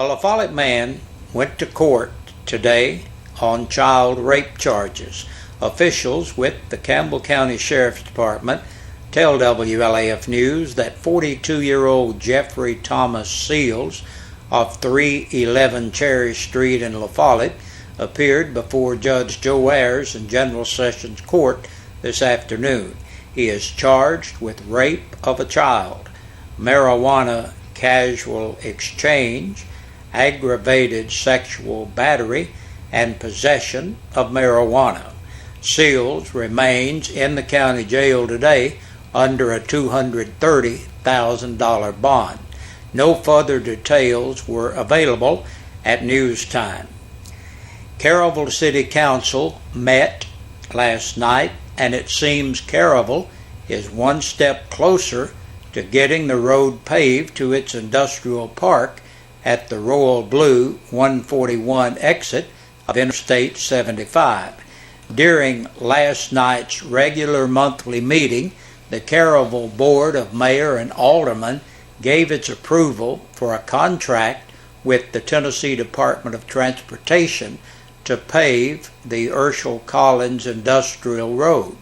A La Follette man went to court today on child rape charges. Officials with the Campbell County Sheriff's Department tell WLAF News that 42-year-old Jeffrey Thomas Seals of 311 Cherry Street in La Follette appeared before Judge Joe Ayers in General Sessions Court this afternoon. He is charged with rape of a child, marijuana casual exchange, aggravated sexual battery, and possession of marijuana. Seals remains in the county jail today under a $230,000 bond. No further details were available at news time. Caryville City Council met last night, and it seems Caryville is one step closer to getting the road paved to its industrial park at the Royal Blue 141 exit of Interstate 75. During last night's regular monthly meeting, the Caryville Board of Mayor and Aldermen gave its approval for a contract with the Tennessee Department of Transportation to pave the Herschel Collins Industrial Road.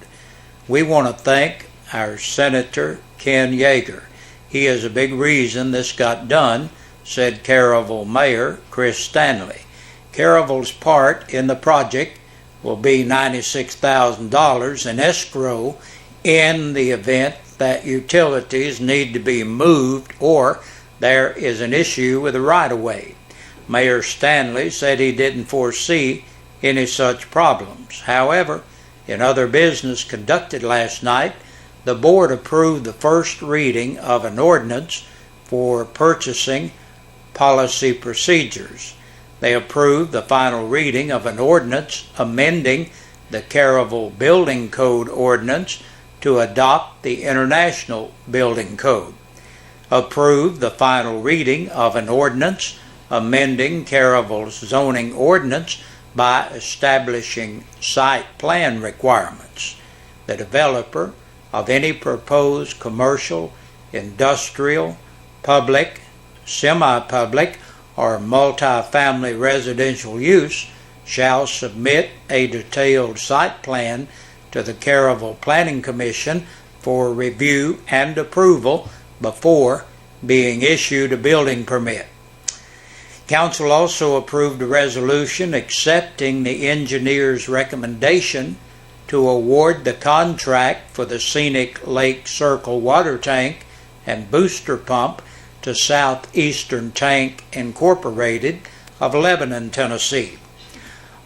We want to thank our Senator Ken Yeager. He is a big reason this got done, said Caryville Mayor Chris Stanley. Caryville's part in the project will be $96,000 in escrow in the event that utilities need to be moved or there is an issue with the right-of-way. Mayor Stanley said he didn't foresee any such problems. However, in other business conducted last night, the board approved the first reading of an ordinance for purchasing policy procedures. They approved the final reading of an ordinance amending the Caryville Building Code ordinance to adopt the International Building Code. Approved the final reading of an ordinance amending Caryville's zoning ordinance by establishing site plan requirements. The developer of any proposed commercial, industrial, public, semi-public, or multi-family residential use shall submit a detailed site plan to the Caryville Planning Commission for review and approval before being issued a building permit. Council also approved a resolution accepting the engineer's recommendation to award the contract for the Scenic Lake Circle water tank and booster pump to Southeastern Tank Incorporated of Lebanon, Tennessee.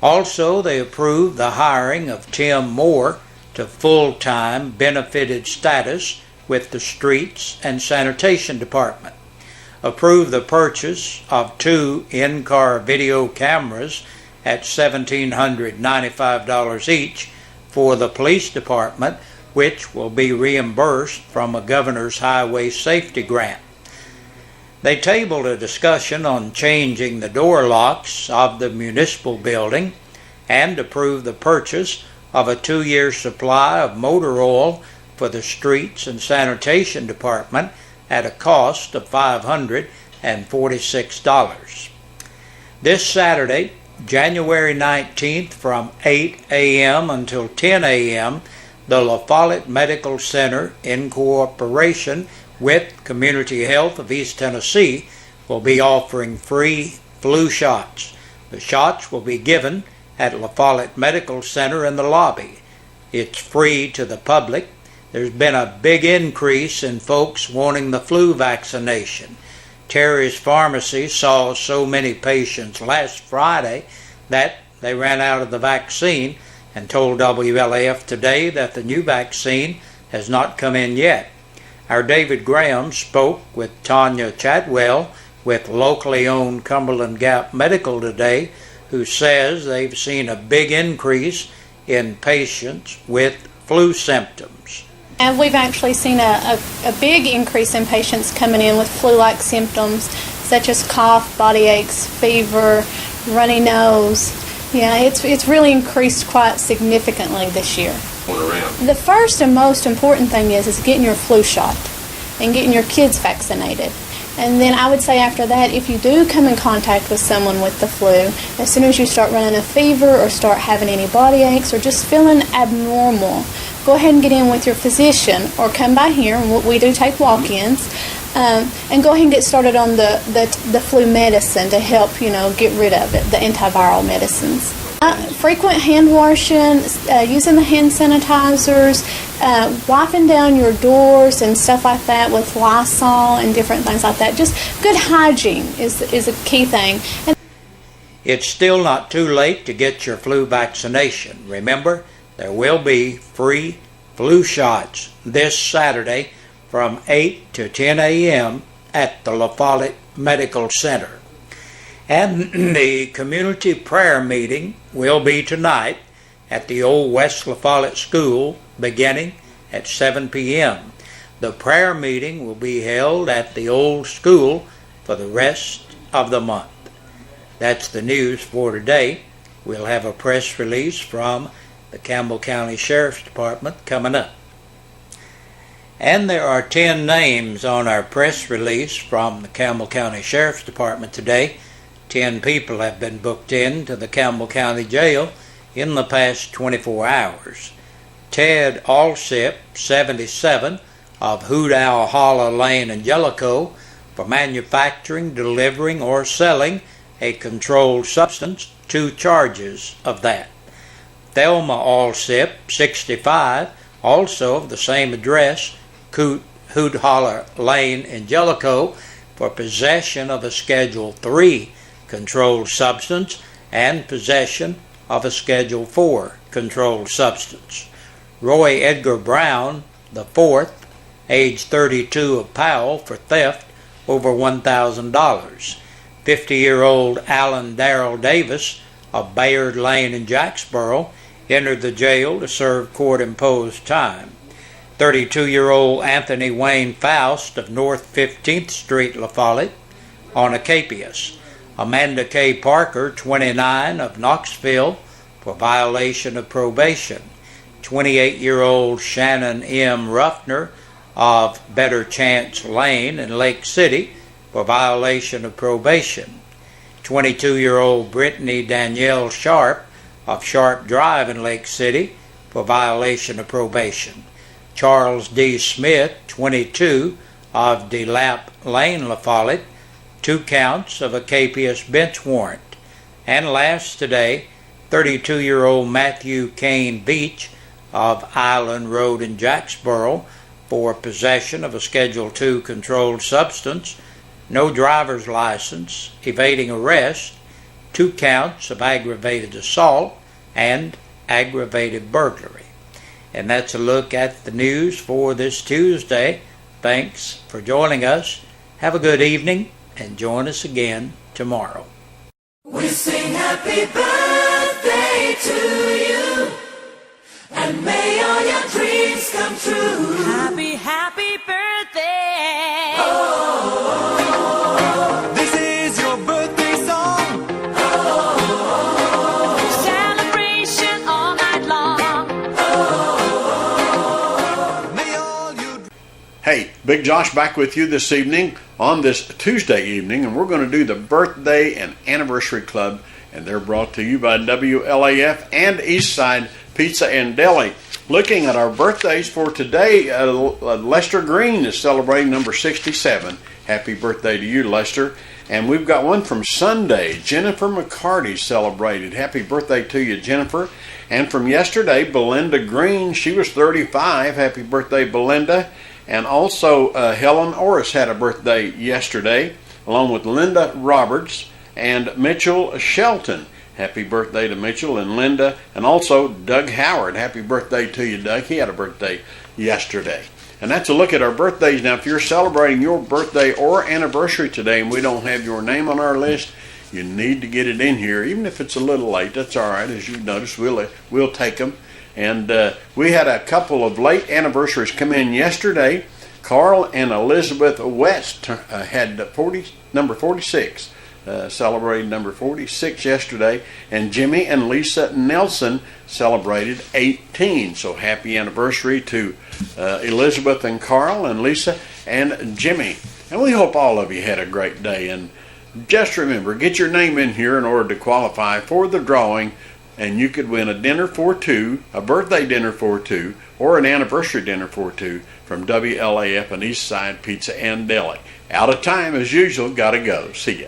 Also, they approved the hiring of Tim Moore to full-time benefited status with the Streets and Sanitation Department. Approved the purchase of 2 in-car video cameras at $1,795 each for the police department, which will be reimbursed from a governor's highway safety grant. They tabled a discussion on changing the door locks of the municipal building and approved the purchase of a 2-year supply of motor oil for the Streets and Sanitation Department at a cost of $546. This Saturday, January 19th, from 8 a.m. until 10 a.m., the La Follette Medical Center, in cooperation with Community Health of East Tennessee, will be offering free flu shots. The shots will be given at La Follette Medical Center in the lobby. It's free to the public. There's been a big increase in folks wanting the flu vaccination. Terry's Pharmacy saw so many patients last Friday that they ran out of the vaccine and told WLAF today that the new vaccine has not come in yet. Our David Graham spoke with Tanya Chadwell with locally owned Cumberland Gap Medical today, who says they've seen a big increase in patients with flu symptoms. And we've actually seen a big increase in patients coming in with flu-like symptoms such as cough, body aches, fever, runny nose. Yeah, it's really increased quite significantly this year. The first and most important thing is getting your flu shot and getting your kids vaccinated. And then I would say after that, if you do come in contact with someone with the flu, as soon as you start running a fever or start having any body aches or just feeling abnormal, go ahead and get in with your physician or come by here, and we do take walk-ins, and go ahead and get started on the flu medicine to help, get rid of it, the antiviral medicines. Frequent hand washing, using the hand sanitizers, wiping down your doors and stuff like that with Lysol and different things like that. Just good hygiene is a key thing. And it's still not too late to get your flu vaccination. Remember, there will be free flu shots this Saturday from 8 to 10 a.m. at the La Follette Medical Center. And the community prayer meeting will be tonight at the old West La Follette School beginning at 7 p.m. The prayer meeting will be held at the old school for the rest of the month. That's the news for today. We'll have a press release from the Campbell County Sheriff's Department coming up. And there are 10 names on our press release from the Campbell County Sheriff's Department today. 10 people have been booked in to the Campbell County Jail in the past 24 hours. Ted Alsip, 77, of Hoot Owl Hollow Lane in Jellicoe, for manufacturing, delivering, or selling a controlled substance, 2 charges of that. Thelma Alsip, 65, also of the same address, Hoot Hollow Lane in Jellicoe, for possession of a Schedule 3 controlled substance and possession of a Schedule 4 controlled substance. Roy Edgar Brown, the 4th, age 32, of Powell, for theft over $1,000. 50-year-old Alan Darrell Davis of Bayard Lane in Jacksboro entered the jail to serve court-imposed time. 32-year-old Anthony Wayne Faust of North 15th Street, La Follette, on a capias. Amanda K. Parker, 29, of Knoxville, for violation of probation. 28-year-old Shannon M. Ruffner of Better Chance Lane in Lake City, for violation of probation. 22-year-old Brittany Danielle Sharp of Sharp Drive in Lake City, for violation of probation. Charles D. Smith, 22, of DeLapp Lane, La Follette, 2 counts of a capias bench warrant. And last today, 32-year-old Matthew Kane Beach of Island Road in Jacksboro, for possession of a Schedule 2 controlled substance, no driver's license, evading arrest, 2 counts of aggravated assault, and aggravated burglary. And that's a look at the news for this Tuesday. Thanks for joining us. Have a good evening, and join us again tomorrow. We sing happy birthday to you, and may all your dreams come true. Happy, happy birthday. Oh, This is your birthday song. Celebration all night long. May all you Hey, Big Josh back with you this evening on this Tuesday evening, and we're going to do the Birthday and Anniversary Club, and they're brought to you by WLAF and Eastside Pizza and Deli. Looking at our birthdays for today, Lester Green is celebrating number 67. Happy birthday to you, Lester. And we've got one from Sunday. Jennifer McCarty celebrated. Happy birthday to you, Jennifer. And from yesterday, Belinda Green. She was 35. Happy birthday, Belinda. And also Helen Orris had a birthday yesterday, along with Linda Roberts and Mitchell Shelton. Happy birthday to Mitchell and Linda. And also Doug Howard. Happy birthday to you, Doug. He had a birthday yesterday. And that's a look at our birthdays. Now, if you're celebrating your birthday or anniversary today and we don't have your name on our list, you need to get it in here, even if it's a little late. That's all right. As you notice, we'll take them. And we had a couple of late anniversaries come in yesterday. Carl and Elizabeth West had number 46. Celebrated number 46 yesterday, and Jimmy and Lisa Nelson celebrated 18. So happy anniversary to Elizabeth and Carl and Lisa and Jimmy. And we hope all of you had a great day. And just remember, get your name in here in order to qualify for the drawing, and you could win a dinner for two, a birthday dinner for two, or an anniversary dinner for two from WLAF and Eastside Pizza and Deli. Out of time as usual, gotta go. See ya.